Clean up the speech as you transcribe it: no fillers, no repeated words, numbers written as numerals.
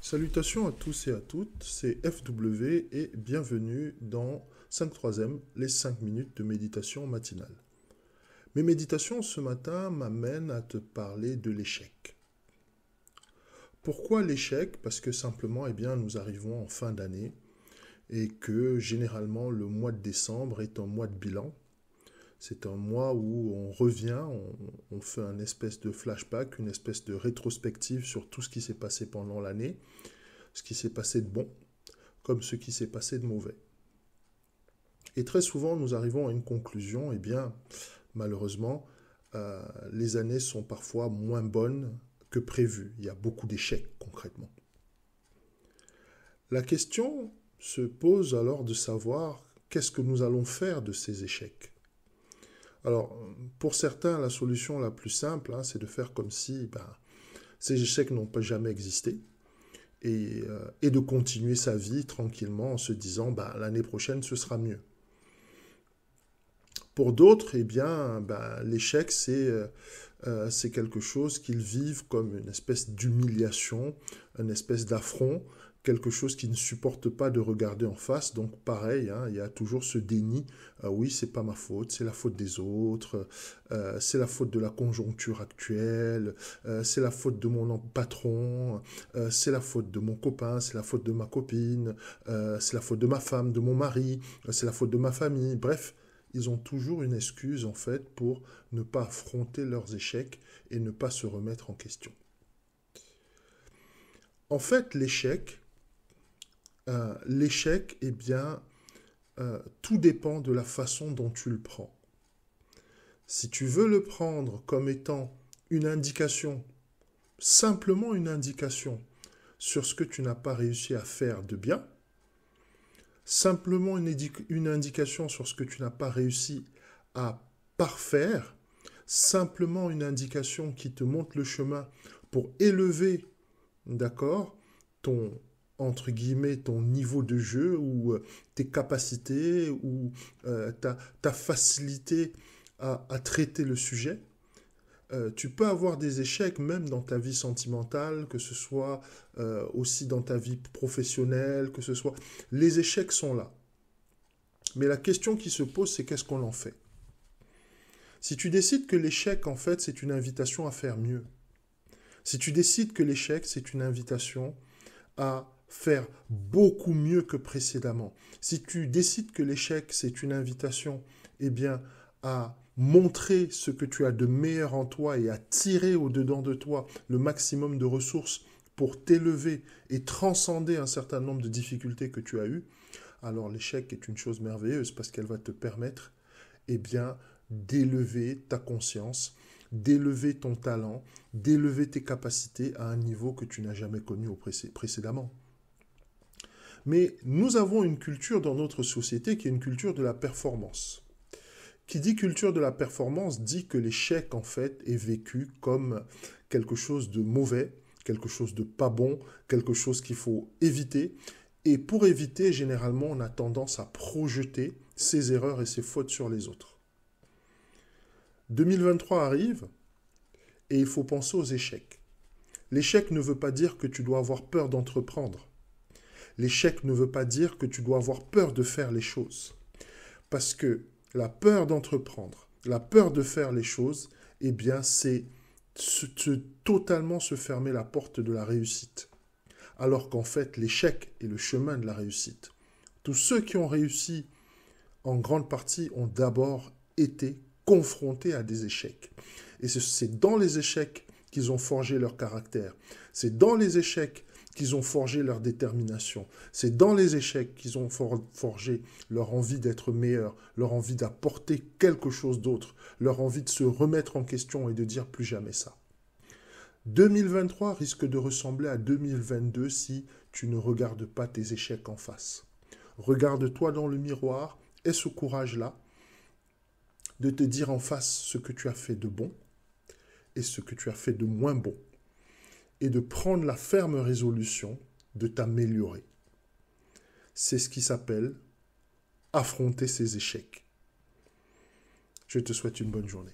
Salutations à tous et à toutes, c'est FW et bienvenue dans 5/3, les 5 minutes de méditation matinale. Mes méditations ce matin m'amènent à te parler de l'échec. Pourquoi l'échec? Parce que simplement, nous arrivons en fin d'année et que généralement le mois de décembre est un mois de bilan. C'est un mois où on revient, on fait un espèce de flashback, une espèce de rétrospective sur tout ce qui s'est passé pendant l'année, ce qui s'est passé de bon, comme ce qui s'est passé de mauvais. Et très souvent, nous arrivons à une conclusion, malheureusement, les années sont parfois moins bonnes que prévu. Il y a beaucoup d'échecs, concrètement. La question se pose alors de savoir qu'est-ce que nous allons faire de ces échecs. Alors, pour certains, la solution la plus simple, c'est de faire comme si ces échecs n'ont pas jamais existé et de continuer sa vie tranquillement en se disant l'année prochaine, ce sera mieux. Pour d'autres, l'échec, c'est quelque chose qu'ils vivent comme une espèce d'humiliation, une espèce d'affront, quelque chose qu'ils ne supportent pas de regarder en face. Donc pareil, il y a toujours ce déni. Oui, c'est pas ma faute, c'est la faute des autres, c'est la faute de la conjoncture actuelle, c'est la faute de mon patron, c'est la faute de mon copain, c'est la faute de ma copine, c'est la faute de ma femme, de mon mari, c'est la faute de ma famille. Bref, ils ont toujours une excuse en fait pour ne pas affronter leurs échecs et ne pas se remettre en question. En fait, l'échec, tout dépend de la façon dont tu le prends. Si tu veux le prendre comme étant une indication, simplement une indication sur ce que tu n'as pas réussi à faire de bien, simplement une indication sur ce que tu n'as pas réussi à parfaire, simplement une indication qui te montre le chemin pour élever, d'accord, ton, entre guillemets, ton niveau de jeu ou tes capacités ou ta facilité à traiter le sujet. Tu peux avoir des échecs même dans ta vie sentimentale, que ce soit aussi dans ta vie professionnelle, que ce soit... Les échecs sont là. Mais la question qui se pose, c'est qu'est-ce qu'on en fait? Si tu décides que l'échec, en fait, c'est une invitation à faire mieux, si tu décides que l'échec, c'est une invitation à faire beaucoup mieux que précédemment, si tu décides que l'échec, c'est une invitation, à montrer ce que tu as de meilleur en toi et à tirer au-dedans de toi le maximum de ressources pour t'élever et transcender un certain nombre de difficultés que tu as eues, alors l'échec est une chose merveilleuse parce qu'elle va te permettre d'élever ta conscience, d'élever ton talent, d'élever tes capacités à un niveau que tu n'as jamais connu précédemment. Mais nous avons une culture dans notre société qui est une culture de la performance. Qui dit culture de la performance dit que l'échec, en fait, est vécu comme quelque chose de mauvais, quelque chose de pas bon, quelque chose qu'il faut éviter. Et pour éviter, généralement, on a tendance à projeter ses erreurs et ses fautes sur les autres. 2023 arrive et il faut penser aux échecs. L'échec ne veut pas dire que tu dois avoir peur d'entreprendre. L'échec ne veut pas dire que tu dois avoir peur de faire les choses. Parce que la peur d'entreprendre, la peur de faire les choses, c'est totalement se fermer la porte de la réussite. Alors qu'en fait, l'échec est le chemin de la réussite. Tous ceux qui ont réussi, en grande partie, ont d'abord été confrontés à des échecs. Et c'est dans les échecs qu'ils ont forgé leur caractère. C'est dans les échecs qu'ils ont forgé leur détermination. C'est dans les échecs qu'ils ont forgé leur envie d'être meilleurs, leur envie d'apporter quelque chose d'autre, leur envie de se remettre en question et de dire plus jamais ça. 2023 risque de ressembler à 2022 si tu ne regardes pas tes échecs en face. Regarde-toi dans le miroir, aie ce courage-là de te dire en face ce que tu as fait de bon et ce que tu as fait de moins bon, et de prendre la ferme résolution de t'améliorer. C'est ce qui s'appelle affronter ses échecs. Je te souhaite une bonne journée.